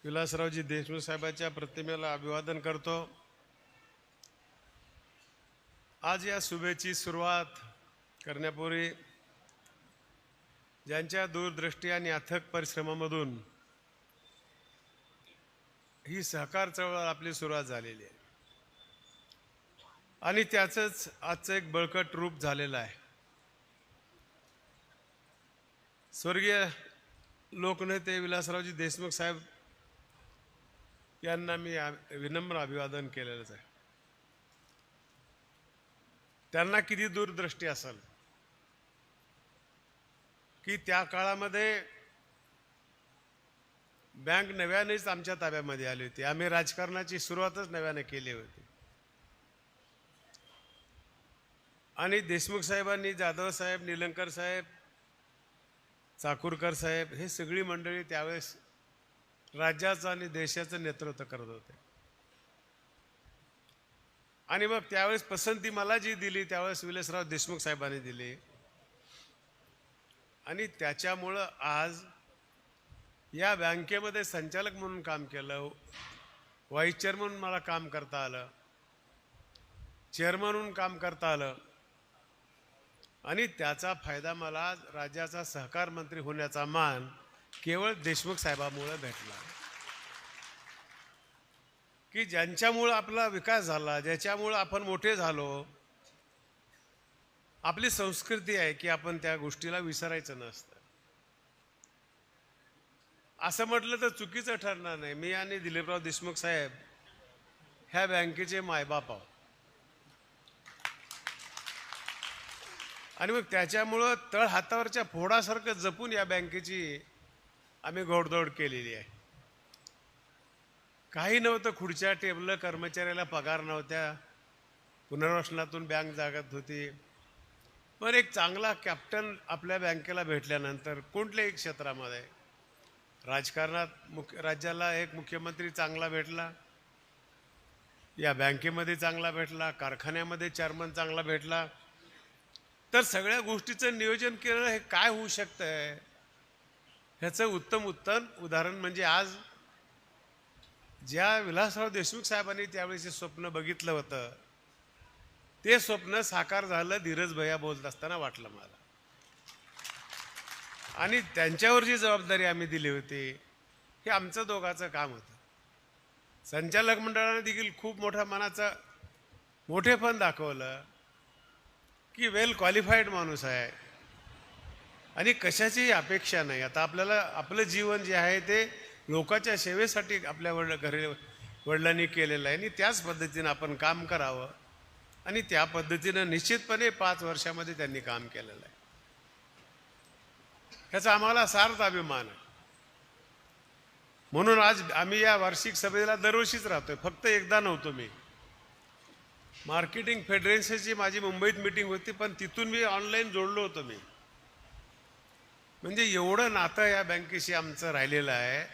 विलासरावजी देशमुख साहेबांच्या प्रतिमेला अभिवादन करतो। आज या शुभेची सुरुवात करण्यापूर्वी ज्यांच्या दूरदृष्टी आणि अथक परिश्रमामधून ही सहकार चळवळ आपली सुरुवात झालेली आहे आणि त्याचंच आजचं एक बळकट रूप झालेलं आहे। स्वर्गीय लोकनेते विलासरावजी देशमुख साहेब यांना मी विनम्र अभिवादन केलेलंच आहे। त्यांना किती दूरदृष्टी असेल की त्या काळामध्ये बँक नव्यानेच आमच्या ताब्यामध्ये आली होती। आम्ही राजकारणाची सुरुवातच नव्याने केली होती आणि देशमुख साहेबांनी, जाधव साहेब, निलंगकर साहेब, चाकूरकर साहेब हे सगळी मंडळी त्यावेळेस राज्याचं आणि देशाचं नेतृत्व करत होते आणि मग त्यावेळेस पसंती मला जी दिली त्यावेळेस विलासराव देशमुख साहेबांनी दिली आणि त्याच्यामुळं आज या बँकेमध्ये संचालक म्हणून काम केलं, व्हाईस चेअरमन म्हणून मला काम करता आलं, चेअरमन म्हणून काम करता आलं आणि त्याचा फायदा मला राज्याचा सहकार मंत्री होण्याचा मान केवळ देशमुख साहेबांमुळे भेटला की ज्यांच्यामुळे आपला विकास झाला, ज्याच्यामुळे आपण मोठे झालो। आपली संस्कृती आहे की आपण त्या गोष्टीला विसरायचं नसतं। असं म्हटलं तर चुकीचं ठरणार नाही। मी आणि दिलीपराव देशमुख साहेब ह्या बँकेचे मायबाप आहोत आणि मग त्याच्यामुळं तळ हातावरच्या फोडासारखं जपून या बँकेची आम्ही घोडदौड केलेली आहे। काही नव्हतं, खुर्च्या टेबल, कर्मचाऱ्याला पगार नव्हत्या, पुनर्वसनातून बँक जागत होती। पण एक चांगला कॅप्टन आपल्या बँकेला भेटल्यानंतर कुठल्याही क्षेत्रामध्ये राजकारणात राज्याला एक मुख्यमंत्री चांगला भेटला, या बँकेमध्ये चांगला भेटला, कारखान्यामध्ये चेअरमन चांगला भेटला, तर सगळ्या गोष्टीचं नियोजन केलं हे काय होऊ शकतंय ह्याचं उत्तम उदाहरण म्हणजे आज ज्या विलासराव देशमुख साहेबांनी त्यावेळेस स्वप्न बघितलं होतं ते स्वप्न साकार झालं धीरज भैया बोलत असताना वाटलं मला। आणि त्यांच्यावर जी जबाबदारी आम्ही दिली होती हे आमचं दोघांचं काम होतं। संचालक मंडळाने देखील खूप मोठ्या मनाचं मोठेपण दाखवलं की वेल क्वालिफाईड माणूस आहे आणि कशाचीही अपेक्षा नाही। आता आपल्याला आपलं जीवन जे आहे ते लोकांच्या सेवेसाठी आपल्या वडिलांनी केलेलं आहे आणि त्याच पद्धतीनं आपण काम करावं आणि त्या पद्धतीनं निश्चितपणे 5 वर्षामध्ये त्यांनी काम केलेलं आहे। ह्याचा आम्हाला सार्थ अभिमान आहे। म्हणून आज आम्ही या वार्षिक सभेला दरवर्षीच राहतोय, फक्त एकदा नव्हतो। मी मार्केटिंग फेडरेशनची माझी मुंबईत मीटिंग होती पण तिथून मी ऑनलाईन जोडलो होतो मी। म्हणजे एवढं नातं या बँकेशी आमचं राहिलेलं आहे।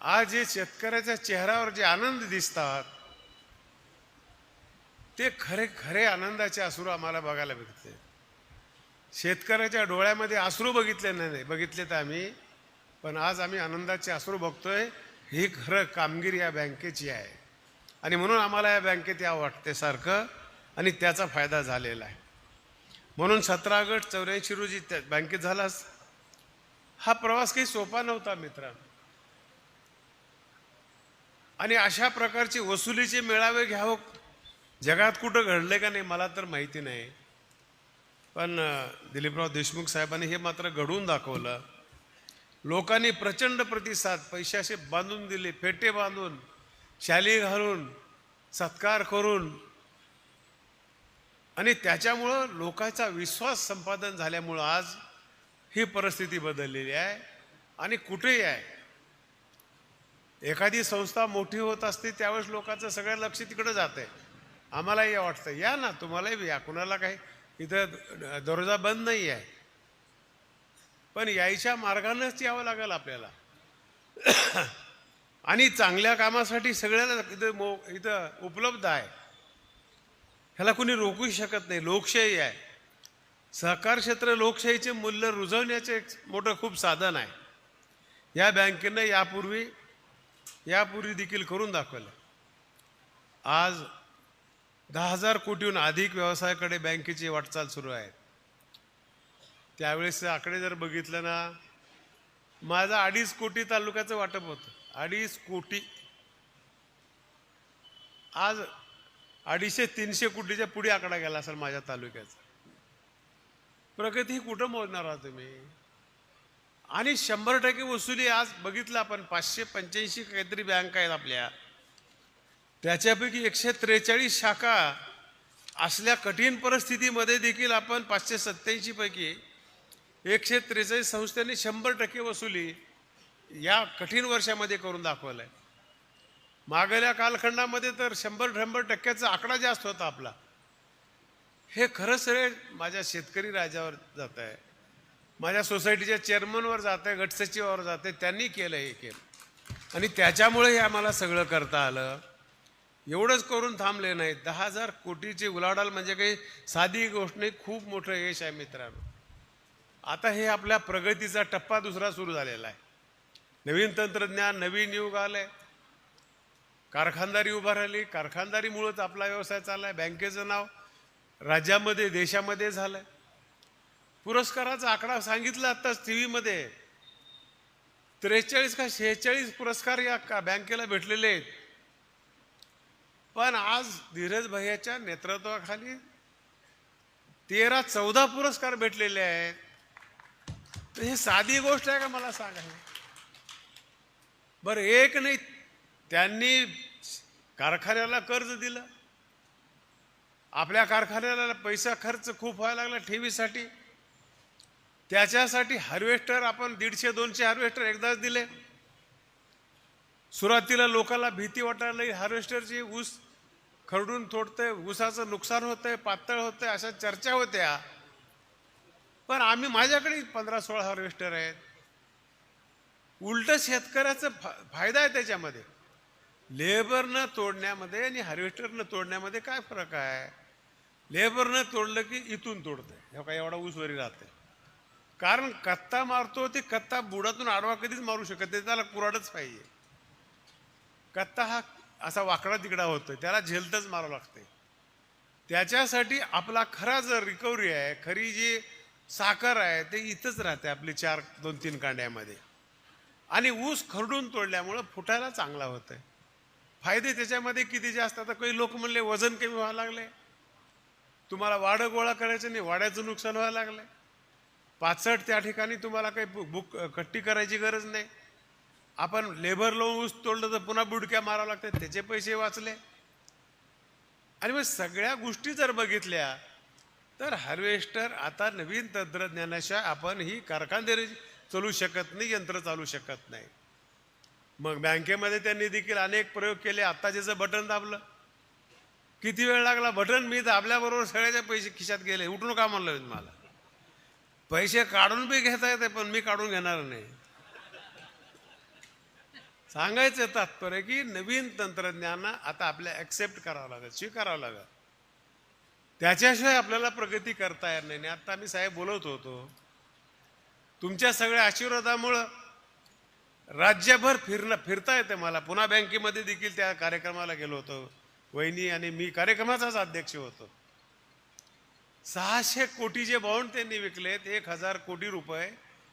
आज जे शेतकऱ्याच्या चेहऱ्यावर जे आनंद दिसतात ते खरे खरे आनंदाचे अश्रू आम्हाला बघायला भेटते। शेतकऱ्याच्या डोळ्यामध्ये अश्रू बघितले नाही, बघितले तर आम्ही, पण आज आम्ही आनंदाचे अश्रू बघतोय। ही खरं कामगिरी या बँकेची आहे आणि म्हणून आम्हाला या बँकेत यावं वाटते सारखं आणि त्याचा फायदा झालेला आहे। म्हणून 17 ऑगस्ट 84 रोजी त्या बँकेत झालाच। हा प्रवास काही सोपा नव्हता मित्रांनो आणि अशा प्रकारची वसुलीचे मेळावे घ्यावं जगात कुठं घडले का नाही मला तर माहिती नाही, पण दिलीपराव देशमुख साहेबांनी हे मात्र घडवून दाखवलं। लोकांनी प्रचंड प्रतिसाद, पैशाचे बांधून दिले, फेटे बांधून, शाली घालून, सत्कार करून आणि त्याच्यामुळं लोकांचा विश्वास संपादन झाल्यामुळं आज ही परिस्थिती बदललेली आहे आणि कुठेही आहे। एखादी संस्था मोठी होत असते त्यावेळेस लोकांचं सगळं लक्ष तिकडं जातंय। आम्हालाही वाटतं या ना, तुम्हालाही या, कुणाला काही इथं दरवाजा बंद नाही आहे, पण यायच्या मार्गानेच यावं लागेल आपल्याला आणि चांगल्या कामासाठी सगळ्याला इथं उपलब्ध आहे, ह्याला कुणी रोखू शकत नाही। लोकशाही आहे, सहकार क्षेत्र लोकशाहीचे मूल्य रुजवण्याचे एक मोठं खूप साधन आहे। या बँकेनं यापूर्वी यापूर्वी देखील करून दाखवलं. आज 10,000 कोटीहून अधिक व्यवसायाकडे बँकेची वाटचाल सुरू आहे. त्यावेळेस आकडे जर बघितलं ना, माझं 2.5 कोटी तालुक्याचं वाटप होतं. 2.5 कोटी. आज 250-300 कोटीच्या पुढे आकडा गेला असेल माझ्या तालुक्याचा. प्रगती ही कुठं मोजणार आहात तुम्ही? आणि 100% वसुली. आज बघितलं आपण 585 काहीतरी बँक आहेत आपल्या, त्याच्यापैकी 143 शाखा असल्या कठीण परिस्थितीमध्ये देखील आपण 587 पैकी 143 संस्थांनी 100% वसुली या कठीण वर्षामध्ये करून दाखवलंय. मागल्या कालखंडामध्ये तर 100% आकडा जास्त होता आपला. हे खरंच रे माझ्या शेतकरी राजावर जात आहे, माझ्या सोसायटीच्या चेअरमनवर जात आहे, गटसचिवावर जात आहे. त्यांनी केलं हे केलं आणि त्याच्यामुळे हे आम्हाला सगळं करता आलं. एवढंच करून थांबले नाही. 10,000 कोटीची उलाढाल म्हणजे काही साधी गोष्ट नाही, खूप मोठं यश आहे मित्रांनो. आता हे आपल्या प्रगतीचा टप्पा दुसरा सुरू झालेला आहे. नवीन तंत्रज्ञान, नवीन युग आलंय. कारखानदारी उभा राहिली. कारखानदारीमुळेच आपला व्यवसाय चाललाय. बँकेचं नाव राज्यामध्ये, देशामध्ये झालंय. पुरस्काराचा आकडा सांगितला आत्ताच टी व्हीमध्ये. 43 का 46 पुरस्कार या बँकेला भेटलेले आहेत. पण आज धीरज भैयाच्या नेतृत्वाखाली 13-14 पुरस्कार भेटलेले आहेत. तर हे साधी गोष्ट आहे का मला सांगा? बरं, एक नाही, त्यांनी कारखान्याला कर्ज दिलं. आपल्या कारखान्याला पैसा खर्च खूप व्हायला लागला ठेवीसाठी. त्याच्यासाठी हार्वेस्टर आपण 150-200 हार्वेस्टर एकदाच दिले. सुरुवातीला लोकांना भीती वाटायला लागली, हार्वेस्टरची ऊस खरडून तोडतंय, ऊसाचं नुकसान होतंय, पातळ होतंय, अशा चर्चा होत्या. पण माझ्याकडे 15-16 हार्वेस्टर आहेत. उलट शेतकऱ्याचा फायदा आहे त्याच्यामध्ये. लेबरनं तोडण्यामध्ये आणि हार्वेस्टरनं तोडण्यामध्ये काय फरक आहे? लेबरनं तोडलं की इथून तोडतंय, हे काय एवढा ऊस वरी राहतंय. कारण कत्ता मारतो, ते कत्ता बुडातून आडवा कधीच मारू शकत नाही, त्याला कुऱ्हाडच पाहिजे. कत्ता हा असा वाकडा तिकडा होतोय, त्याला झेलतच मारावं लागते. त्याच्यासाठी आपला खरा जर रिकव्हरी आहे, खरी जी साखर आहे ते इथंच राहते आपली 2-3 कांड्यामध्ये. आणि ऊस खरडून तोडल्यामुळं फुटायला चांगला होतंय. फायदे त्याच्यामध्ये किती जास्त. आता काही लोक म्हणले वजन कमी व्हायला लागले, तुम्हाला वाडं गोळा करायचं नाही, वाड्याचं नुकसान व्हायला लागलंय. पाचट त्या ठिकाणी तुम्हाला काही कट्टी करायची गरज नाही. आपण लेबर लावून ऊस तोडलं तर पुन्हा बुडक्या मारावं लागतात, त्याचे पैसे वाचले. आणि मग सगळ्या गोष्टी जर बघितल्या तर हार्वेस्टर आता नवीन तंत्रज्ञानाशिवाय आपण ही कारखानदारी चालू शकत नाही, यंत्र चालू शकत नाही. मग बँकेमध्ये त्यांनी देखील अनेक प्रयोग केले. आता ज्याचं बटन दाबलं, किती वेळ लागला, बटन मी दाबल्याबरोबर सगळ्याचे पैसे खिशात गेले. उठून का म्हणलं मला? पैसे काढून बी घेता येते, पण मी काढून घेणार नाही. सांगायचं तात्पर्य की नवीन तंत्रज्ञान आता आपल्या ऍक्सेप्ट करावं लागेल, स्वीकारावं लागेल. त्याच्याशिवाय आपल्याला प्रगती करता येणार नाही. आता मी साहेब बोलत होतो, तुमच्या सगळ्या आशीर्वादामुळं राज्यभर फिरता येते मला. पुन्हा बँकेमध्ये देखील त्या कार्यक्रमाला गेलो होतो. वहिनी आणि मी कार्यक्रमाचाच अध्यक्ष होतो. 600 कोटीचे बॉन्ड त्यांनी विकलेत. 1,000 कोटी रुपये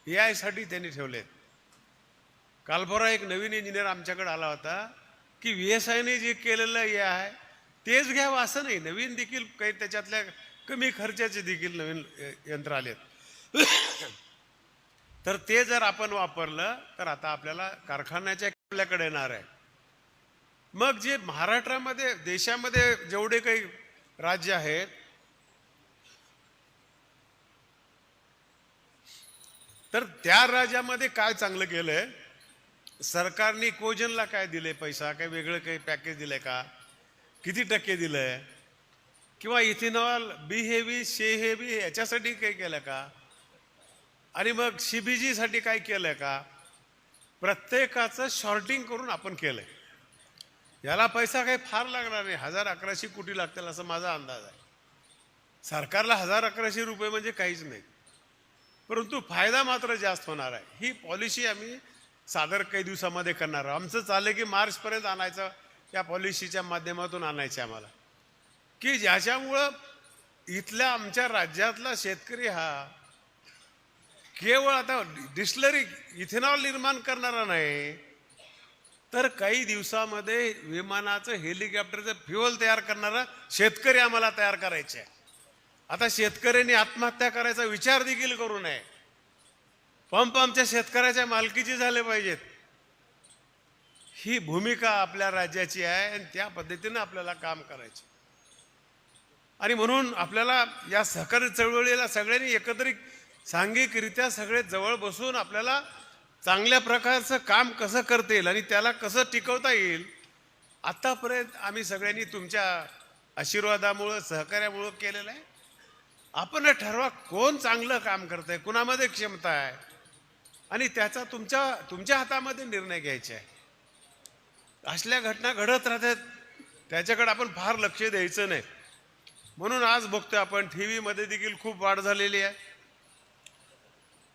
AI साठी त्यांनी ठेवलेत. काल परवा एक नवीन इंजिनियर आमच्याकडे आला होता की VSIने जे केलेलं AI तेच घ्यावं असं नाही, नवीन देखील काही त्याच्यातल्या कमी खर्चाचे देखील नवीन यंत्र आलेत. तर ते जर आपण वापरलं तर आता आपल्याला कारखान्याच्या आपल्याकडे येणार आहे. मग जे महाराष्ट्रामध्ये, देशामध्ये जेवढे काही राज्य आहेत, तर त्या राज्यामध्ये काय चांगलं केलंय, सरकारने कोजनला काय दिले पैसा, काय वेगळं काही पॅकेज दिलंय का, किती टक्के दिलंय, किंवा इथेनॉल बी हेवी सी हेवी याच्यासाठी काही केलं का, आणि मग CBG साठी काय केलंय का, प्रत्येकाचं शॉर्टिंग करून आपण केलंय. याला पैसा काही फार लागणार नाही, 1,000-1,100 कोटी लागतील असं माझा अंदाज आहे. सरकारला 1,000-1,100 रुपये म्हणजे काहीच नाही, परंतु फायदा मात्र जास्त होणार आहे. ही पॉलिसी आम्ही सादर काही दिवसामध्ये करणार आहोत. आमचं चाललं की मार्चपर्यंत आणायचं, या पॉलिसीच्या माध्यमातून आणायचं आम्हाला, की ज्याच्यामुळं इथल्या आमच्या राज्यातला शेतकरी हा केवळ आता डिस्लरी इथेनॉल निर्माण करणारा नाही, तर काही दिवसामध्ये विमानाचं हेलिकॉप्टरचं फ्युअल तयार करणारा शेतकरी आम्हाला तयार करायचे आहे. आता शेतकऱ्यांनी आत्महत्या करायचा विचार देखील करू नये. पंप आमच्या शेतकऱ्याच्या मालकीचे झाले पाहिजेत. ही भूमिका आपल्या राज्याची आहे आणि त्या पद्धतीनं आपल्याला काम करायचे. आणि म्हणून आपल्याला या सहकारी चळवळीला सगळ्यांनी एकत्रित सांघिकरित्या सगळे जवळ बसून आपल्याला चांगल्या प्रकारचं काम कसं करता येईल आणि त्याला कसं टिकवता येईल, आतापर्यंत आम्ही सगळ्यांनी तुमच्या आशीर्वादामुळं सहकार्यामुळं केलेलं आहे. आपण ठरवा कोण चांगलं काम करतंय, कुणामध्ये क्षमता आहे, आणि त्याचा तुमच्या हातामध्ये निर्णय घ्यायचे आहे. असल्या घटना घडत राहतात, त्याच्याकडे आपण फार लक्ष द्यायचं नाही. म्हणून आज बघतोय आपण टीव्हीमध्ये देखील खूप वाढ झालेली आहे.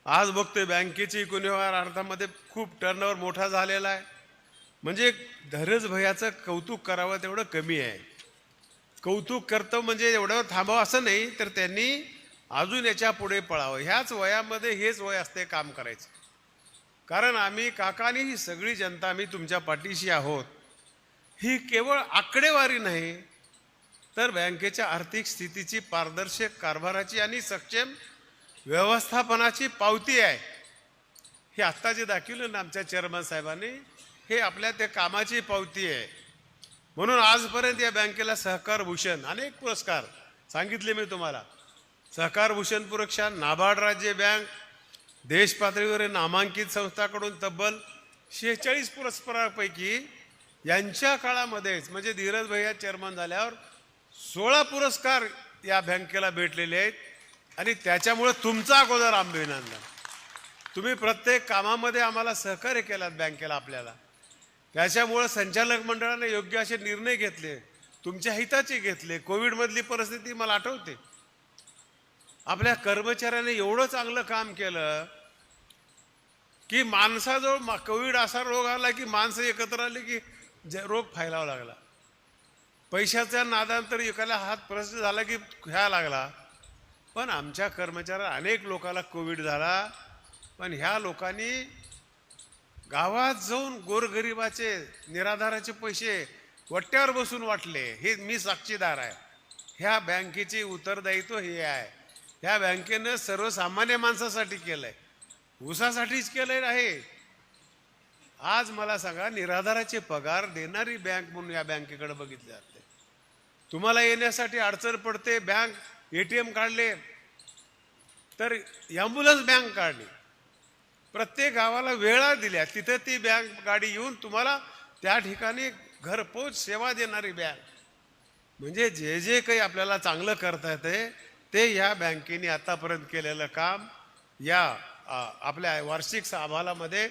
आज बघतोय बँकेची एकूण व्यवहार अर्थामध्ये खूप टर्नओव्हर मोठा झालेला आहे. म्हणजे धीरज भैयाचं कौतुक करावं तेवढं कमी आहे. कौतुक करतो म्हणजे एवढं थांबावं असं नाही, तर त्यांनी अजून याच्या पुढे पळावं. ह्याच वयामध्ये हेच वय असते काम करायचं. कारण आम्ही काकानी ही सगळी जनता आम्ही तुमच्या पाठीशी आहोत. ही केवळ आकडेवारी नाही, तर बँकेच्या आर्थिक स्थितीची, पारदर्शक कारभाराची आणि सक्षम व्यवस्थापनाची पावती आहे. हे आत्ता जे दाखवलं ना आमच्या चेअरमन साहेबांनी, हे आपल्या त्या कामाची पावती आहे. म्हणून आजपर्यंत या बँकेला सहकार भूषण अनेक पुरस्कार सांगितले मी तुम्हाला. सहकार भूषण पुरस्कार, नाबार्ड राज्य बँक, देश पातळीवर नामांकित संस्थाकडून तब्बल 46 पुरस्कारापैकी यांच्या काळामध्येच म्हणजे धीरज भैया चेअरमन झाल्यावर 16 पुरस्कार या बँकेला भेटलेले आहेत. आणि त्याच्यामुळे तुमचा अगोदर अभिनंदन. तुम्ही प्रत्येक कामामध्ये आम्हाला सहकार्य केलात बँकेला आपल्याला. त्याच्यामुळं संचालक मंडळाने योग्य असे निर्णय घेतले, तुमच्या हिताचे घेतले. कोविडमधली परिस्थिती मला आठवते. आपल्या कर्मचाऱ्याने एवढं चांगलं काम केलं की माणसाजवळ कोविड असा रोग आला की माणसं एकत्र आले की रोग फैलावा लागला. पैशाच्या नादांतर एकाला हात प्रश्न झाला की घ्यायला लागला. पण आमच्या कर्मचाऱ्या अनेक लोकांना कोविड झाला, पण ह्या लोकांनी गावात जाऊन गोरगरिबाचे निराधाराचे पैसे वट्ट्यावर बसून वाटले. हे मी साक्षीदार आहे. ह्या बँकेचे उत्तरदायित्व हे आहे. ह्या बँकेनं सर्वसामान्य माणसासाठी केलंय, ऊसासाठीच केलंय आहे. आज मला सांगा, निराधाराचे पगार देणारी बँक म्हणून या बँकेकडे बघितले जाते. तुम्हाला येण्यासाठी अडचण पडते, बँक ATM काढले, तर ॲम्ब्युलन्स बँक काढली. प्रत्येक गावाला वेळा दिल्या, तिथे ती बँक गाडी येऊन तुम्हाला त्या ठिकाणी घरपोच सेवा देणारी बँक. म्हणजे जे जे काही आपल्याला चांगलं करता येते ते या बँकेने आतापर्यंत केलेलं काम या आपल्या वार्षिक अहवालामध्ये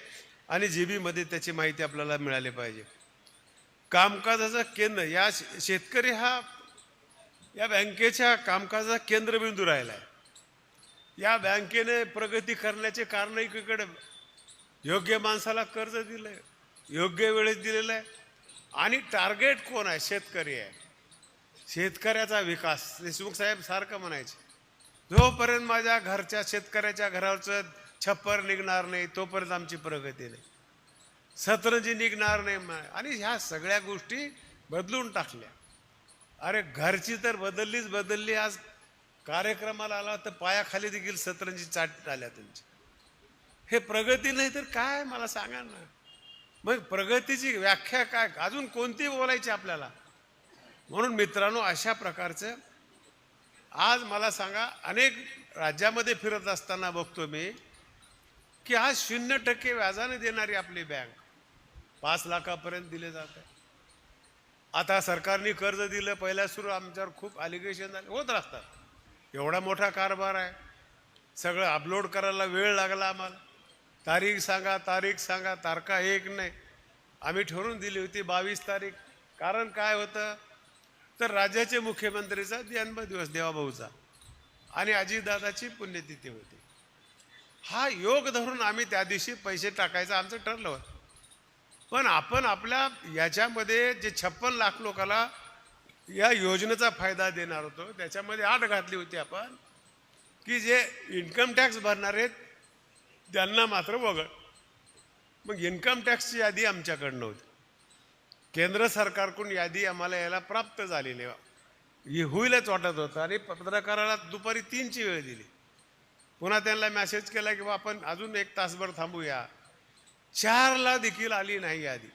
आणि GB त्याची माहिती आपल्याला मिळाली पाहिजे. कामकाजाचं केंद्र या शेतकरी हा या बँकेच्या कामकाजाचा केंद्रबिंदू राहिला आहे. या बँकेने प्रगती करण्याचे कारण एकीकडे योग्य माणसाला कर्ज दिलंय, योग्य वेळेत दिलेलं आहे, आणि टार्गेट कोण आहे? शेतकरी आहे. शेतकऱ्याचा विकास. देशमुख साहेब सारखं म्हणायचे, जोपर्यंत माझ्या घरच्या शेतकऱ्याच्या घरावरचं छप्पर निघणार नाही तोपर्यंत आमची प्रगती नाही, सतरंजी निघणार नाही. आणि ह्या सगळ्या गोष्टी बदलून टाकल्या. अरे घरची तर बदलली. आज कार्यक्रमाला आला तर पायाखाली देखील सतरंजी चाट आल्या तुमची. हे प्रगती नाही तर काय मला सांगा ना. मग प्रगतीची व्याख्या काय, अजून कोणती बोलायची आपल्याला? म्हणून मित्रांनो, अशा प्रकारचं आज मला सांगा, अनेक राज्यामध्ये फिरत असताना बघतो मी की आज 0% व्याजाने देणारी आपली बँक 5 लाखापर्यंत दिले जाते. आता सरकारने कर्ज दिलं, पहिल्या सुरू आमच्यावर खूप अलिगेशन झाले, होत राहतात. एवढा मोठा कारभार आहे, सगळं अपलोड करायला वेळ लागला आम्हाला. तारीख सांगा, तारखा एक नाही. आम्ही ठरवून दिली होती 22 तारीख. कारण काय होतं, तर राज्याचे मुख्यमंत्रीचा जन्मदिवस देवाभाऊचा आणि अजितदादाची पुण्यतिथी होती. हा योग धरून आम्ही त्या दिवशी पैसे टाकायचं आमचं ठरलं होतं. पण आपण आपल्या याच्यामध्ये जे 56 लाख लोकांना या योजनेचा फायदा देणार होतो त्याच्यामध्ये आठ घातली होती आपण की जे इन्कम टॅक्स भरणार आहेत त्यांना मात्र वगळ. मग इन्कम टॅक्सची यादी आमच्याकडनं होती, केंद्र सरकारकडून यादी आम्हाला यायला प्राप्त झालेली ही होईलच वाटत होतं. आणि पत्रकाराला दुपारी 3ची वेळ दिली, पुन्हा त्यांना मेसेज केला की आपण अजून 1 तासभर थांबूया. 4ला देखील आली नाही यादी.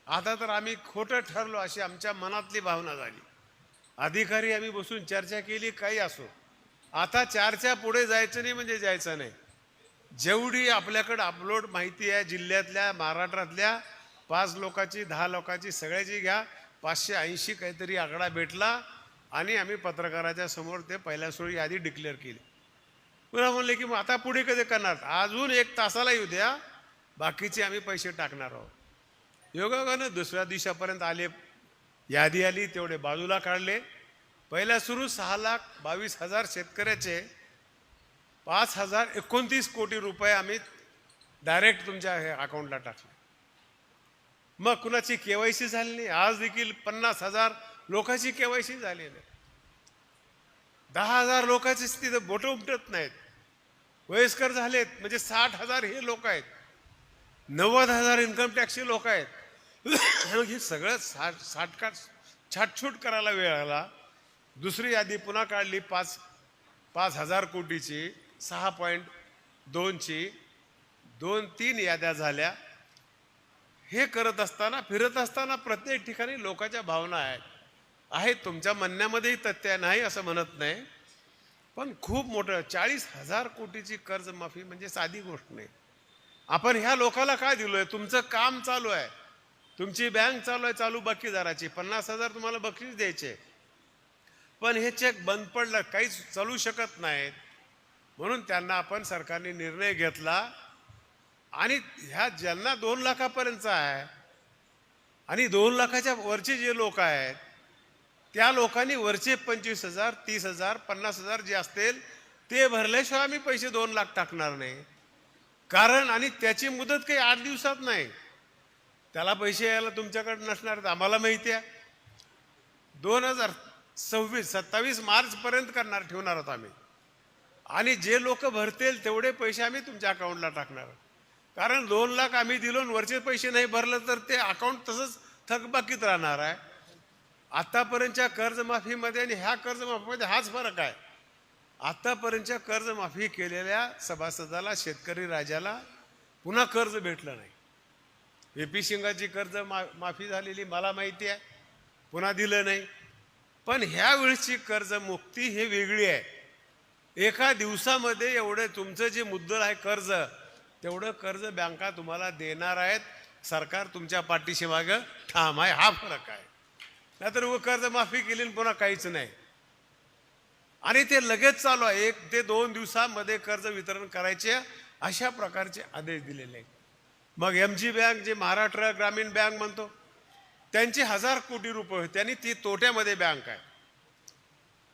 आता तर आम्ही खोटं ठरलो अशी आमच्या मनातली भावना झाली. अधिकारी आम्ही बसून चर्चा केली, काही असो, आता 4च्या पुढे जायचं नाही म्हणजे जायचं नाही. जेवढी आपल्याकडे अपलोड माहिती आहे जिल्ह्यातल्या महाराष्ट्रातल्या 5 लोकांची 10 लोकांची सगळ्याची घ्या, 580 काहीतरी आकडा भेटला. आणि आम्ही पत्रकाराच्या समोर ते पहिल्या सोळी यादी डिक्लेअर केली. पुन्हा म्हणले की मग आता पुढे कधी करणार, अजून 1 तासाला येऊ द्या, बाकीचे आम्ही पैसे टाकणार आहोत. योगायोगानं दुसऱ्या दिवसापर्यंत आले, यादी आली, तेवढे बाजूला काढले. पहिल्या सुरू 6,22,000 शेतकऱ्याचे 5,029 कोटी रुपये आम्ही डायरेक्ट तुमच्या अकाउंटला टाकले. मग कुणाची केवायसी झाली नाही. आज देखील 50,000 लोकांची केवायसी झाली नाही. 10,000 लोकांची तिथं बोटं उमटत नाहीत. वयस्कर झालेत म्हणजे 60,000 हे लोक आहेत, 90,000 इन्कम टॅक्सचे लोक आहेत. मग हे सगळं छाटछूट करायला वेळ आला. दुसरी यादी पुन्हा काढली 5,000 कोटीची, 6.2ची, 2-3 याद्या झाल्या. हे करत असताना फिरत असताना प्रत्येक ठिकाणी लोकांच्या भावना आहेत. तुमच्या म्हणण्यामध्येही तथ्य नाही असं म्हणत नाही, पण खूप मोठं 40,000 कोटीची कर्जमाफी म्हणजे साधी गोष्ट नाही. आपण ह्या लोकांना काय दिलोय? तुमचं काम चालू आहे, तुमची बँक चालू आहे, चालू बाकीदाराची 50,000 तुम्हाला बक्षीस द्यायचे, पण हे चेक बंद पडलं, काहीच चालू शकत नाहीत. म्हणून त्यांना आपण सरकारने निर्णय घेतला. आणि ह्या ज्यांना 2 लाखापर्यंतचा आहे आणि 2 लाखाच्या वरचे जे लोक आहेत त्या लोकांनी वरचे 25,000, 30,000, 50,000 जे असतील ते भरल्याशिवाय आम्ही पैसे 2 लाख टाकणार नाही. कारण आणि त्याची मुदत काही 8 दिवसात नाही, त्याला पैसे यायला तुमच्याकडे नसणार, आम्हाला माहिती आहे. 27 मार्चपर्यंत ठेवणार आहोत आम्ही. आणि जे लोक भरतील तेवढे पैसे आम्ही तुमच्या अकाउंटला टाकणार. कारण 2 लाख आम्ही दिलो आणि वरचे पैसे नाही भरलं तर ते अकाउंट तसंच थकबाकीत राहणार आहे. आतापर्यंतच्या कर्जमाफीमध्ये आणि ह्या कर्जमाफीमध्ये हाच फरक आहे. आतापर्यंतच्या कर्जमाफी केलेल्या सभासदाला, शेतकरी राजाला पुन्हा कर्ज भेटलं नाही. AP सिंगाची कर्ज माफी झालेली मला माहिती आहे, पुन्हा दिलं नाही. पण ह्या वेळची कर्जमुक्ती हे वेगळी आहे. एका दिवसामध्ये एवढे तुमचं जे मुद्दल आहे कर्ज, तेवढं कर्ज बँका तुम्हाला देणार आहेत. सरकार तुमच्या पाठीशी मागं ठाम आहे. हा फरक आहे. नाहीतर कर्जमाफी केली पुन्हा काहीच नाही. आणि ते लगेच चालू आहे. 1 ते 2 दिवसामध्ये कर्ज वितरण करायचे अशा प्रकारचे आदेश दिलेले आहेत. मग MG बँक, जे महाराष्ट्र ग्रामीण बँक म्हणतो, त्यांचे 1,000 कोटी रुपये होते आणि ती तोट्यामध्ये बँक आहे.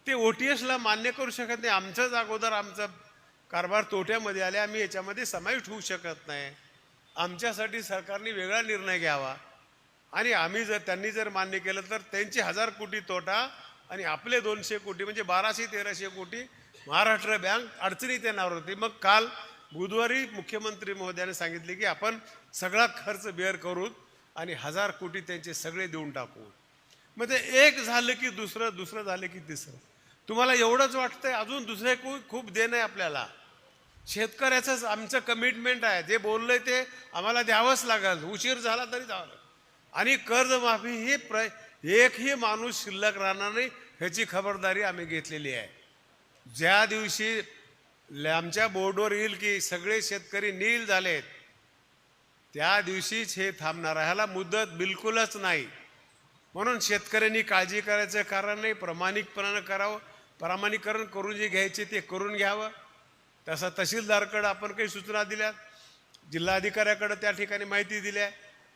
ते OTSला मान्य करू शकत नाही. आमचंच अगोदर आमचा कारभार तोट्यामध्ये आले, आम्ही याच्यामध्ये समाविष्ट होऊ शकत नाही. आमच्यासाठी सरकारने वेगळा निर्णय घ्यावा. आणि आम्ही त्यांनी जर मान्य केलं तर त्यांचे 1,000 कोटी तोटा आणि आपले 200 कोटी म्हणजे 1,200-1,300 कोटी महाराष्ट्र बँक अडचणीत येणार होती. मग काल बुधवारी मुख्यमंत्री महोदयाने सांगितले की आपण सगळा खर्च बेअर करू आणि 1,000 कोटी त्यांचे सगळे देऊन टाकू. मग ते एक झालं की दुसरं, दुसरं झालं की तिसरं. तुम्हाला एवढंच वाटतंय? अजून दुसरे खूप देणं आहे आपल्याला. शेतकऱ्याचंच आमचं कमिटमेंट आहे, जे बोललंय ते आम्हाला द्यावंच लागेल, उशीर झाला तरी द्यावं लागेल. आणि कर्जमाफी ही एकही माणूस शिल्लक राहणार नाही ह्याची खबरदारी आम्ही घेतलेली आहे. ज्या दिवशी आमच्या बोर्डवर येईल की सगळे शेतकरी नील झालेत त्या दिवशीच हे थांबणार आहे. ह्याला मुदत बिलकुलच नाही. म्हणून शेतकऱ्यांनी काळजी करायचं कारण नाही, प्रामाणिकपणानं करावं. प्रामाणिकरण करून जे घ्यायचे ते करून घ्यावं. तसं तहसीलदारकडं आपण काही सूचना दिल्यात, जिल्हाधिकाऱ्याकडं त्या ठिकाणी माहिती दिल्या,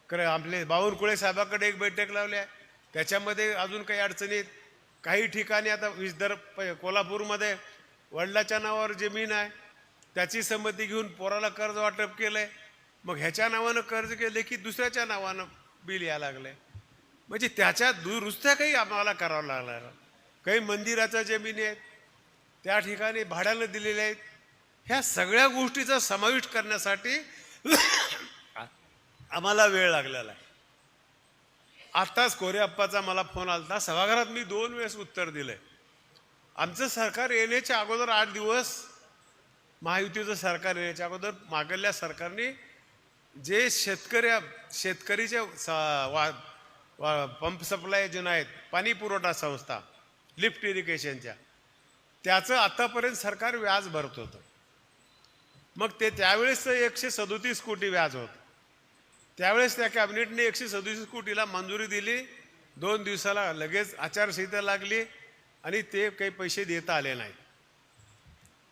आपले बावनकुळे साहेबाकडे एक बैठक लावली आहे, त्याच्यामध्ये अजून काही अडचणीत. काही ठिकाणी आता कोल्हापूरमध्ये वडिलाच्या नावावर जमीन आहे, त्याची संमती घेऊन पोराला कर्ज वाटप केलंय, मग ह्याच्या नावानं कर्ज केले की दुसऱ्याच्या नावानं बिल यायला लागलंय. म्हणजे त्याच्या दुरुस्त्या काही आम्हाला करावं लागणार. काही मंदिराच्या जमिनी आहेत त्या ठिकाणी भाड्यानं दिलेल्या आहेत. ह्या सगळ्या गोष्टीचा समावेश करण्यासाठी आम्हाला वेळ लागलेला आहे. आत्ताच कोरेअप्पाचा मला फोन आला, सभागृहात मी 2 वेळेस उत्तर दिलंय. आमचं सरकार येण्याच्या अगोदर 8 दिवस, महायुतीचं सरकार येण्याच्या अगोदर मागल्या सरकारने जे शेतकरीचे पंप सप्लाय योजना आहेत, पाणी पुरवठा संस्था, लिफ्ट इरिगेशनच्या, त्याचं आतापर्यंत सरकार व्याज भरत होतं. मग ते त्यावेळेस 137 कोटी व्याज होतं. त्यावेळेस त्या कॅबिनेटने 137 कोटीला मंजुरी दिली. 2 दिवसाला लगेच आचारसंहिता लागली आणि ते काही पैसे देता आले नाहीत.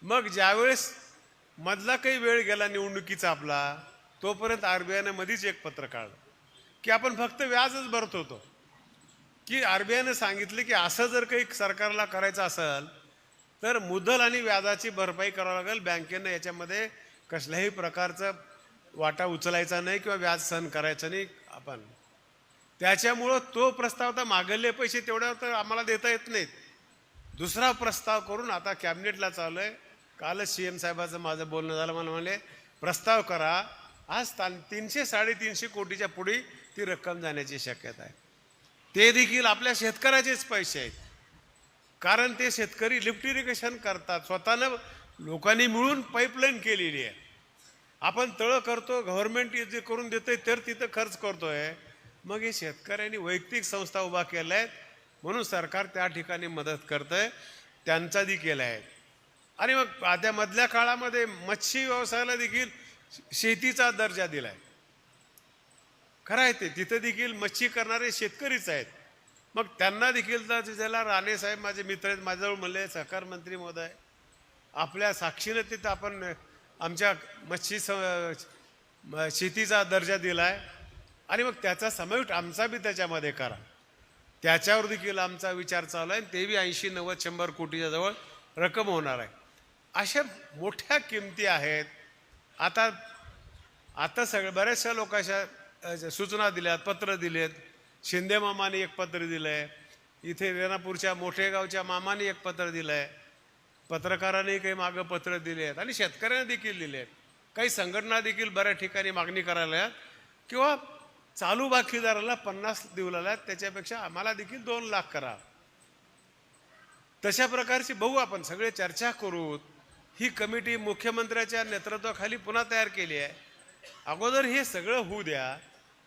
मग ज्यावेळेस मधला काही वेळ गेला निवडणुकीचा आपला, तोपर्यंत RBIनं मध्येच एक पत्र काढलं की आपण फक्त व्याजच भरत होतो. की RBIनं सांगितलं की असं जर काही सरकारला करायचं असेल तर मुद्दल आणि व्याजाची भरपाई करावी लागेल. बँकेनं याच्यामध्ये कसल्याही प्रकारचा वाटा उचलायचा नाही किंवा व्याज सहन करायचं नाही आपण. त्याच्यामुळं तो प्रस्ताव, तर मागले पैसे तेवढ्यावर तर आम्हाला देता येत नाहीत. दुसरा प्रस्ताव करून आता कॅबिनेटला चालू आहे. कालच CM साहेबाचं माझं बोलणं झालं. मला म्हणले प्रस्ताव करा. आज 300-350 कोटीच्या पुढे ती रक्कम जाण्याची शक्यता आहे. ते देखील आपल्या शेतकऱ्याचेच पैसे आहेत. कारण ते शेतकरी लिफ्ट इरिगेशन करतात, स्वतःनं लोकांनी मिळून पाईपलाईन केलेली आहे. आपण तळं करतो, गव्हर्नमेंट जे करून देतंय तर तिथं खर्च करतोय. मग हे शेतकऱ्यांनी वैयक्तिक संस्था उभा केल्या आहेत म्हणून सरकार त्या ठिकाणी मदत करतंय, त्यांचा देखील आहे. आणि मग आता मधल्या काळामध्ये मच्छी व्यवसायाला देखील शेतीचा दर्जा दिलाय. खरं आहे ते, तिथं देखील मच्छी करणारे शेतकरीच आहेत. मग त्यांना देखील ज्याला राणे साहेब माझे मित्र आहेत, माझ्याजवळ म्हणले सहकार मंत्री महोदय आपल्या साक्षीनं तिथं आपण आमच्या मच्छी शेतीचा दर्जा दिलाय आणि मग त्याचा समावेश आमचा बी त्याच्यामध्ये करा. त्याच्यावर देखील आमचा विचार चालू आहे. ते बी 80-90-100 कोटीच्या जवळ रक्कम होणार आहे. अशा मोठ्या किमती आहेत. आता बऱ्याचशा लोकांच्या सूचना दिल्यात, पत्र दिलेत. शिंदे मामाने एक पत्र दिलंय, इथे रेणापूरच्या मोठेगावच्या मामाने एक पत्र दिलंय, पत्रकारांनी काही मागं पत्र दिले आहेत आणि शेतकऱ्यांना देखील दिले आहेत. काही संघटना देखील बऱ्याच ठिकाणी मागणी करायला आहेत किंवा चालू बाकीदाराला 50 देऊ लागल्यात, त्याच्यापेक्षा आम्हाला देखील 2 लाख करा. तशा प्रकारची बघू, आपण सगळे चर्चा करू. ही कमिटी मुख्यमंत्र्याच्या नेतृत्वाखाली पुन्हा तयार केली आहे. अगोदर हे सगळं होऊ द्या,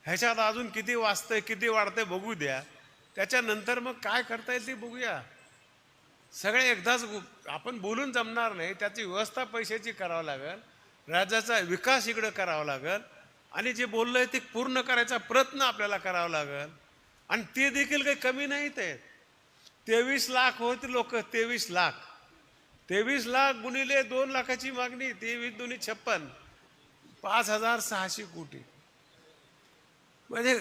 ह्याच्यात अजून किती वाचतंय किती वाढतंय बघू द्या, त्याच्यानंतर मग काय करता येईल ते बघूया. सगळे एकदाच आपण बोलून जमणार नाही. त्याची व्यवस्था पैशाची करावं लागेल, राज्याचा विकास इकडं करावा लागेल आणि जे बोललंय ते पूर्ण करायचा प्रयत्न आपल्याला करावा लागेल. आणि ते देखील काही कमी नाहीत आहेत. 23 लाख होते लोक, 23 लाख गुणिले 2 लाखाची मागणी, 23 दुनी 56, 5,600 कोटी. म्हणजे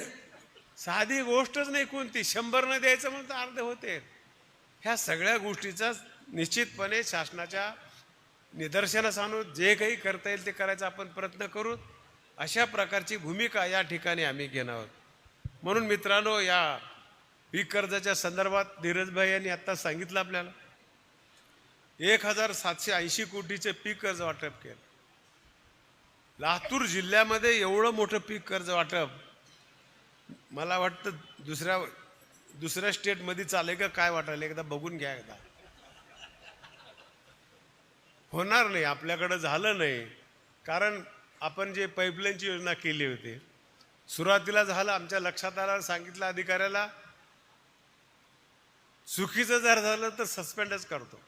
साधी गोष्टच नाही कोणती. 100 न द्यायचं म्हणून तर अर्धे होते. ह्या सगळ्या गोष्टीचा निश्चितपणे शासनाच्या निदर्शनास आणू, जे काही करता येईल ते करायचा आपण प्रयत्न करू. अशा प्रकारची भूमिका या ठिकाणी आम्ही घेणार आहोत. म्हणून मित्रांनो, या पीक कर्जाच्या संदर्भात धीरजभाई यांनी आता सांगितलं आपल्याला 1,780 कोटीचे पीक कर्ज वाटप केलं. लातूर जिल्ह्यामध्ये एवढं मोठं पीक कर्ज वाटप मला वाटतं दुसऱ्या स्टेटमध्ये चालेल का काय वाटायला, एकदा बघून घ्या. एकदा होणार नाही, आपल्याकडं झालं नाही. कारण आपण जे पाईपलाईनची योजना केली होती, सुरुवातीला झालं, आमच्या लक्षात आलं, सांगितलं अधिकाऱ्याला, चुकीचं जर झालं तर सस्पेंडच करतो.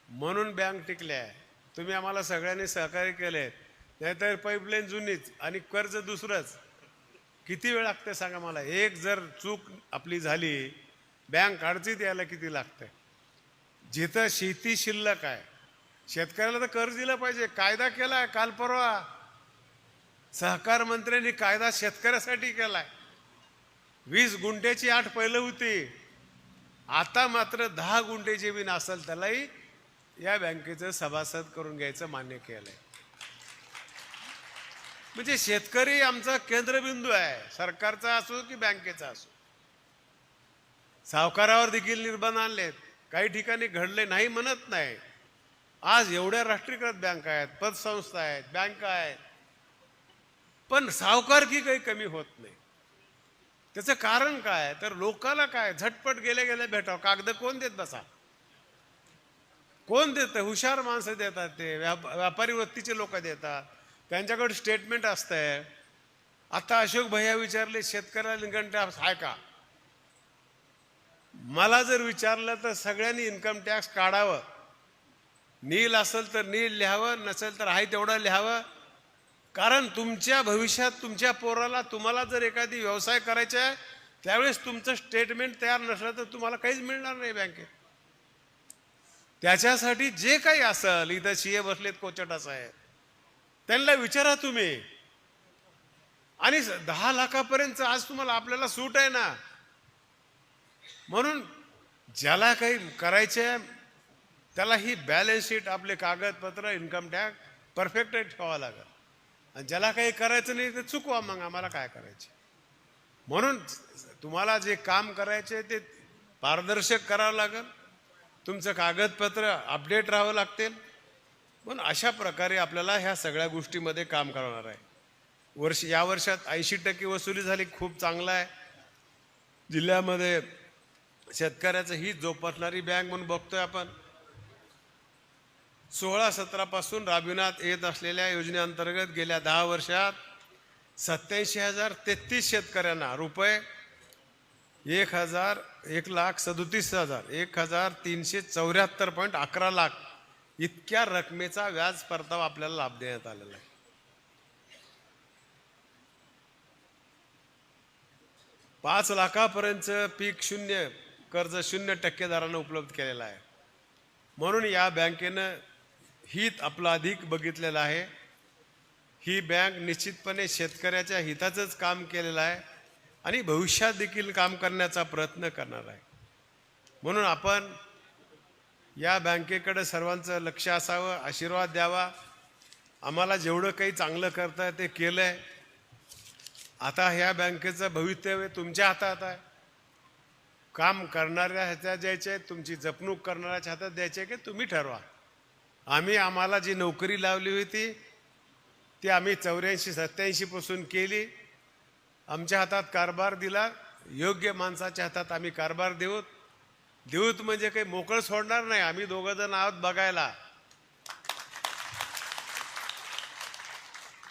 म्हणून बँक टिकल्या आहे. तुम्ही आम्हाला सगळ्यांनी सहकार्य केले, नाहीतर पाईपलाईन जुनीच आणि कर्ज दुसरंच. किती वेळ लागते सांगा मला. एक जर चूक आपली झाली, बँक अडचणीत यायला किती लागतंय. जिथं शेती शिल्लक आहे, शेतकऱ्याला तर कर्ज दिलं पाहिजे. कायदा केलाय काल परवा, सहकार मंत्र्यांनी कायदा शेतकऱ्यासाठी केलाय. 20 गुंठ्याची अट पहिलं होती, आता मात्र 10 गुंठे जमीन असेल त्यालाही या बँकेचं सभासद करून घ्यायचं मान्य केलंय. म्हणजे शेतकरी आमचा केंद्रबिंदू आहे, सरकारचा असो की बँकेचा असो. सावकारावर देखील निर्बंध आणलेत, काही ठिकाणी घडले नाही म्हणत नाही. आज एवढ्या राष्ट्रीयकृत बँका आहेत, पतसंस्था आहेत, बँका आहेत, पण सावकारकी काही कमी होत नाही. त्याचं कारण काय तर लोकांना काय झटपट गेले गेले भेटावं, कागद कोण देत बसा, कोण देतं? हुशार माणसं देतात, ते व्यापारी वृत्तीचे लोक देतात, त्यांच्याकडे स्टेटमेंट असतंय. आता अशोक भैया विचारले शेतकऱ्याला इन्कम टॅक्स आहे का? मला जर विचारलं तर सगळ्यांनी इन्कम टॅक्स काढावं. नील असेल तर नील लिहावं, नसेल तर आहे तेवढं लिहावं. कारण तुमच्या भविष्यात तुमच्या पोराला तुम्हाला जर एखादी व्यवसाय करायचा आहे त्यावेळेस तुमचं स्टेटमेंट तयार नसलं तर तुम्हाला काहीच मिळणार नाही बँकेत. त्याच्यासाठी जे काही असेल, इथं सीए बसलेत कोचटा साहेब, त्यांना विचारा तुम्ही. आणि 10 लाखापर्यंत आज तुम्हाला आपल्याला सूट आहे ना. म्हणून ज्याला काही करायचे त्याला ही बॅलन्स शीट, आपले कागदपत्र, इन्कम टॅक्स परफेक्ट ठेवावं लागेल. आणि ज्याला काही करायचं नाही ते चुकवा, मग आम्हाला काय करायचे. म्हणून तुम्हाला जे काम करायचे ते पारदर्शक करावं लागेल, तुमचं कागदपत्र अपडेट राहावं लागतील. म्हणून अशा प्रकारे आपल्याला ह्या सगळ्या गोष्टीमध्ये काम करणार आहे. या वर्षात 80% वसुली झाली, खूप चांगला आहे. जिल्ह्यामध्ये शेतकऱ्याचं हित जोपासणारी बँक म्हणून बघतोय आपण. 16-17 पासून राबविण्यात येत असलेल्या योजनेअंतर्गत गेल्या 10 वर्षात 87,033 शेतकऱ्यांना रुपये 1,37,000 लाख इतक्या रकमेचा व्याज परतावा आपल्याला लाभ देण्यात आलेला आहे. 5 लाखापर्यंत पीक शून्य कर्ज 0% दरानं उपलब्ध केलेला आहे. म्हणून या बँकेनं हित आपलं अधिक बघितलेलं आहे. ही बँक निश्चितपणे शेतकऱ्याच्या हिताचंच काम केलेलं आहे आणि भविष्यात देखील काम करण्याचा प्रयत्न करणार आहे. म्हणून आपण या बँकेकडे सर्वांचं लक्ष असावं, आशीर्वाद द्यावा. आम्हाला जेवढं काही चांगलं करता ते केलंय. आता ह्या बँकेचं भवितव्य तुमच्या हातात आहे. काम करणाऱ्या हातात द्यायचे, तुमची जपणूक करणाऱ्याच्या हातात द्यायचे की तुम्ही ठरवा. आम्हाला जी नोकरी लावली होती ती आम्ही 84-87 पासून केली. आमच्या हातात कारभार दिला, योग्य माणसाच्या हातात आम्ही कारभार देऊत म्हणजे काही मोकळं सोडणार नाही. आम्ही 2 जण आहोत बघायला.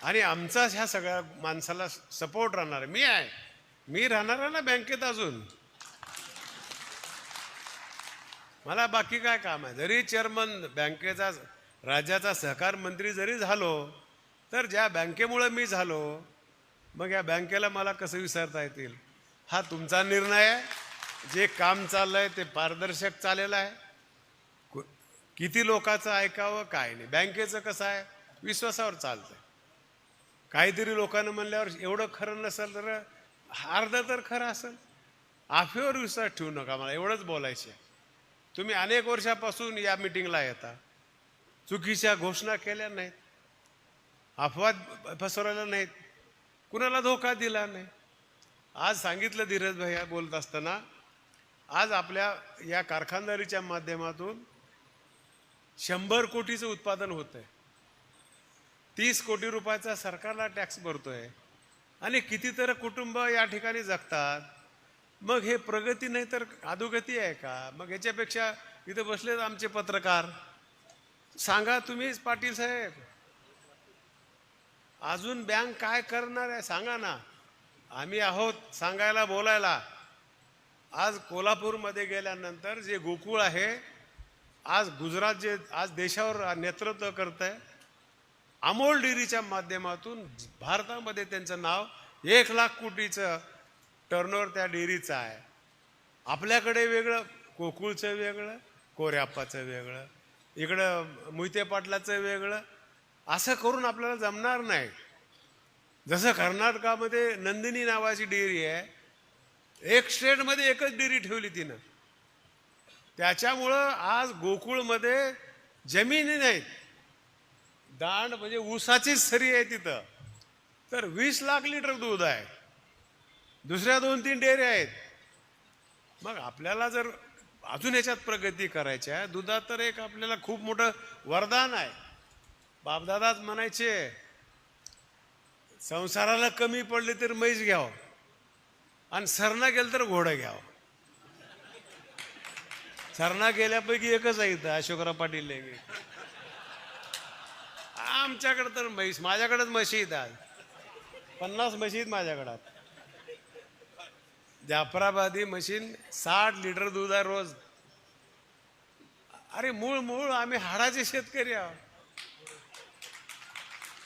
आणि आमचाच ह्या सगळ्या माणसाला सपोर्ट राहणार. मी राहणार आहे ना बँकेत अजून. मला बाकी काय काम आहे. जरी चेअरमन बँकेचा राज्याचा सहकार मंत्री जरी झालो तर ज्या बँकेमुळे मी झालो, मग या बँकेला मला कसं विसरता येतील. हा तुमचा निर्णय आहे. जे काम चाललंय ते पारदर्शक चाललेलं आहे. किती लोकांचं ऐकावं काय नाही. बँकेचं कसं आहे, विश्वासावर चालतंय. काहीतरी लोकांना म्हणल्यावर एवढं खरं नसेल तर अर्ध तर खरं असेल. आफेवर विश्वास ठेवू नका. मला एवढंच बोलायचं आहे. तुम्ही अनेक वर्षापासून या मीटिंगला येता, चुकीच्या घोषणा केल्या नाहीत, अफवा पसरवल्या नाहीत, कुणाला धोका दिला नाही. आज सांगितलं धीरज भैया बोलत असताना, आज आपल्या या कारखानदारीच्या माध्यमातून 100 कोटीचं उत्पादन होतंय. 30 कोटी रुपयाचा सरकारला टॅक्स भरतोय आणि कितीतरी कुटुंब या ठिकाणी जगतात. मग हे प्रगती नाही तर अधोगती आहे का? मग ह्याच्यापेक्षा इथे बसलेत आमचे पत्रकार, सांगा तुम्हीच पाटील साहेब, अजून बँक काय करणार आहे सांगा ना. आम्ही आहोत सांगायला, बोलायला. आज कोल्हापूरमध्ये गेल्यानंतर जे गोकुळ आहे, आज गुजरात जे आज देशावर नेतृत्व करत आहे, अमोल डेअरीच्या माध्यमातून भारतामध्ये त्यांचं नाव 1 लाख कोटीचं टर्नओव्हर त्या डेअरीचं आहे. आपल्याकडे वेगळं, गोकुळचं वेगळं, कोऱ्याप्पाचं वेगळं, इकडं मोहिते पाटलाचं वेगळं. असं करून आपल्याला जमणार नाही. जसं कर्नाटकामध्ये नंदिनी नावाची डेअरी आहे, एक स्टेटमध्ये एकच डेअरी ठेवली तिनं. त्याच्यामुळं आज गोकुळमध्ये जमिनी नाहीत, दांड म्हणजे ऊसाचीच सरी आहे तिथं, तर 20 लाख लिटर दूध आहे. दुसऱ्या 2-3 डेअरी आहेत. मग आपल्याला जर अजून याच्यात प्रगती करायची आहे, दुधात तर एक आपल्याला खूप मोठं वरदान आहे. बापदादाच म्हणायचे, संसाराला कमी पडले तर म्हैस घ्यावं आणि सरणा गेलं तर घोडं घ्यावं. सरणा गेल्यापैकी एकच आहे इथं अशोकराव पाटील लेंगे. आमच्याकडे तर म्हैस, माझ्याकडेच म्हशी येतात, 50 म्हशी आहेत माझ्याकडं. जाफराबादी मशीन 60 लिटर दूध आहे रोज. अरे मूळ मूळ आम्ही हाडाचे शेतकरी आहोत.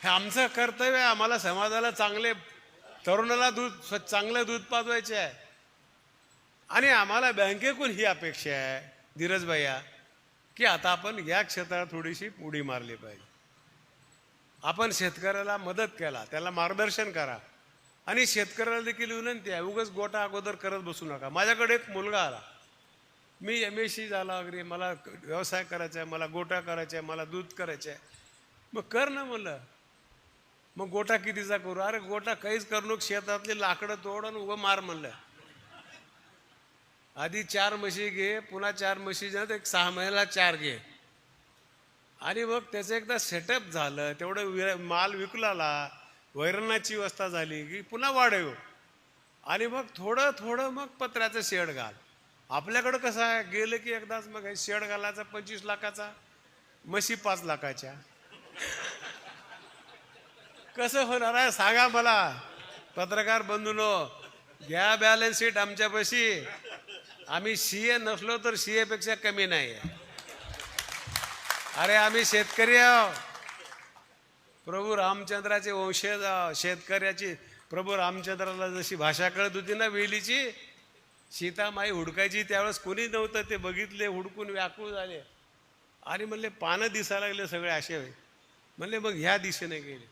हे आमचं कर्तव्य आहे. आम्हाला समाजाला चांगले, तरुणाला दूध, चांगलं दूध पाजवायचे आहे. आणि आम्हाला बँकेकडून ही अपेक्षा आहे धीरज भैया, की आता आपण या क्षेत्रात थोडीशी उडी मारली पाहिजे. आपण शेतकऱ्याला मदत केला, त्याला मार्गदर्शन करा. आणि शेतकऱ्याला देखील विनंती आहे, उगाच गोटा अगोदर करत बसू नका. माझ्याकडे एक मुलगा आला, मी MSc झाला वगैरे, मला व्यवसाय करायचा आहे, मला गोटा करायचा आहे, मला दूध करायचं आहे. मग कर ना म्हणलं. मग गोटा कितीचा करू? अरे गोटा काहीच करू नको, शेतातली लाकडं तोड आणि उभं मार म्हणलं. आधी 4 म्हशी घे, पुन्हा 4 म्हशी एक 6 महिन्याला 4 घे. आणि मग त्याचं एकदा सेटअप झालं, तेवढं माल विकलाला, वैरणाची व्यवस्था झाली की पुन्हा वाढव. आणि मग थोडं थोडं मग पत्र्याचं शेड घाल. आपल्याकडं कसं आहे, गेलं की एकदाच मग शेड घालायचा 25 लाखाचा, म्हशी 5 लाखाच्या. कसं होणार आहे सांगा मला. पत्रकार बंधूनो, घ्या बॅलन्स शीट आमच्यापाशी. आम्ही CA नसलो तर CA पेक्षा कमी नाही. अरे आम्ही शेतकरी आहोत, प्रभू रामचंद्राचे वंशज. शेतकऱ्याची प्रभू रामचंद्राला जशी भाषा कळत होती ना वेलीची, सीतामाई हुडकायची त्यावेळेस कोणी नव्हतं, ते बघितले, हुडकून व्याकुळ झाले आणि म्हणले पानं दिसायला लागले सगळे असे. म्हणले मग ह्या दिशेने गेले.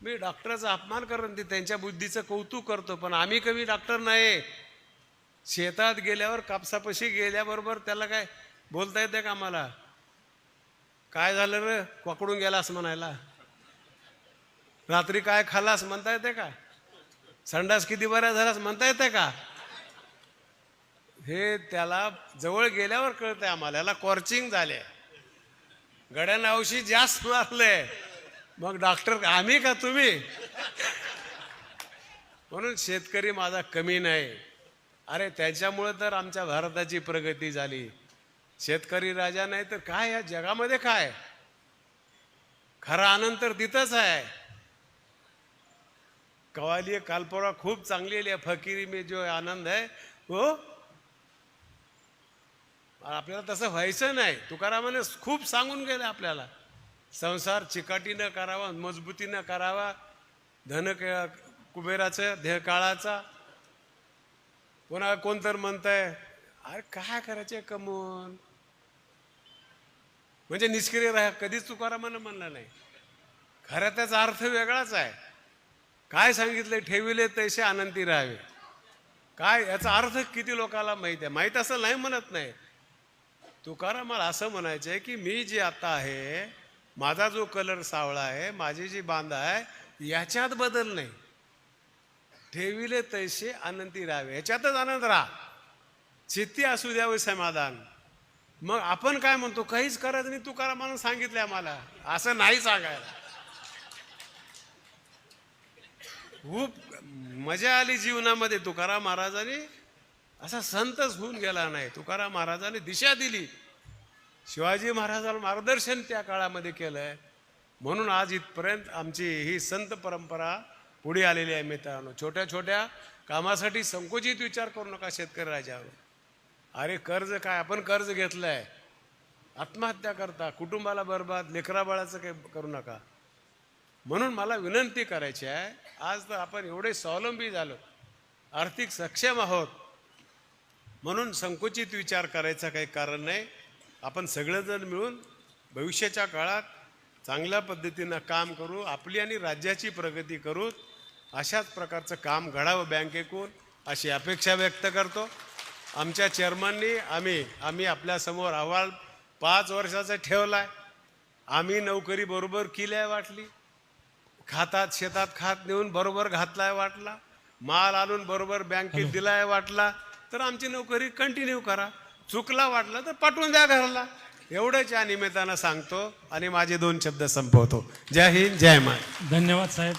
मी डॉक्टरचा अपमान करून ते त्यांच्या बुद्धीचं कौतुक करतो, पण आम्ही कमी डॉक्टर नाही. शेतात गेल्यावर, कापसापाशी गेल्याबरोबर त्याला काय बोलता येते का आम्हाला? काय झालं रे, पकडून गेलास म्हणायला? रात्री काय खाल्लास म्हणता येते का? संडास किती बऱ्या झालास म्हणता येते का? हे त्याला जवळ गेल्यावर कळतंय आम्हाला. याला कॉर्चिंग झाले, गड्यानं औषध जास्त मारले. मग डॉक्टर आम्ही का तुम्ही? म्हणून शेतकरी माझा कमी नाही. अरे त्याच्यामुळे तर आमच्या भारताची प्रगती झाली. शेतकरी राजा नाही तर काय या जगामध्ये काय? खरा आनंद तर तिथंच आहे. कवाली कालपोरा खूप चांगली आहे, फकीरी में जो आनंद आहे हो. आपल्याला तसं व्हायचं नाही. तुकारामाने खूप सांगून गेले आपल्याला, संसार चिकाटीनं करावा, मजबूतीनं करावा, धन कुबेराचं, देह काळाचा. कोणा कोणतर म्हणताय अरे काय करायचे कमवून, म्हणजे निष्क्रिय राहा, कधीच तुकारामानं म्हणलं नाही. खरं त्याचा अर्थ वेगळाच आहे. काय सांगितलंय, ठेविले तैसे आनंदी राहावे. काय याचा अर्थ किती लोकांना माहित आहे? माहीत असं नाही म्हणत नाही. तुकारामाला असं म्हणायचं आहे की मी जे आता आहे, माझा जो कलर सावळा आहे, माझी जी बांध आहे, याच्यात बदल नाही. ठेविले तैसे आनंदी राहावे, याच्यातच आनंद राहा. चित्ती असू द्यावे समाधान. मग आपण काय म्हणतो, काहीच करायचं नाही, तुकारामानं सांगितलंय आम्हाला. असं नाही सांगायला. खूप मजा आली जीवनामध्ये. तुकाराम महाराजांनी असा संतच होऊन गेला नाही. तुकाराम महाराजांनी दिशा दिली. शिवाजी महाराजांना मार्गदर्शन त्या काळामध्ये केलंय. म्हणून आज इथपर्यंत आमची ही संत परंपरा पुढे आलेली आहे. मित्रांनो, छोट्या छोट्या कामासाठी संकुचित विचार करू नका शेतकरी राजावर. अरे कर्ज काय, आपण कर्ज घेतलंय, आत्महत्या करता, कुटुंबाला बरबाद, लेकरा बाळाचं काही करू नका. म्हणून मला विनंती करायची आहे, आज तर आपण एवढे स्वावलंबी झालो, आर्थिक सक्षम आहोत, म्हणून संकुचित विचार करायचं काही कारण नाही. आपण सगळेजण मिळून भविष्याच्या काळात चांगल्या पद्धतीनं काम करू, आपली आणि राज्याची प्रगती करू. अशाच प्रकारचं काम घडावं बँकेकडून, अशी अपेक्षा व्यक्त करतो. आमच्या चेअरमननी आम्ही आपल्यासमोर अहवाल 5 वर्षाचा ठेवलाय. आम्ही नोकरी बरोबर केली वाटली, खातात शेतात खात नेऊन बरोबर घातलाय वाटला, माल आणून बरोबर बँकेत दिलाय वाटला, तर आमची नोकरी कंटिन्यू करा. चुकला वाटला तर पाठवून द्या घराला. एवढंच या निमित्तानं सांगतो आणि माझे 2 शब्द संपवतो. जय हिंद, जय महाराष्ट्र. धन्यवाद साहेब.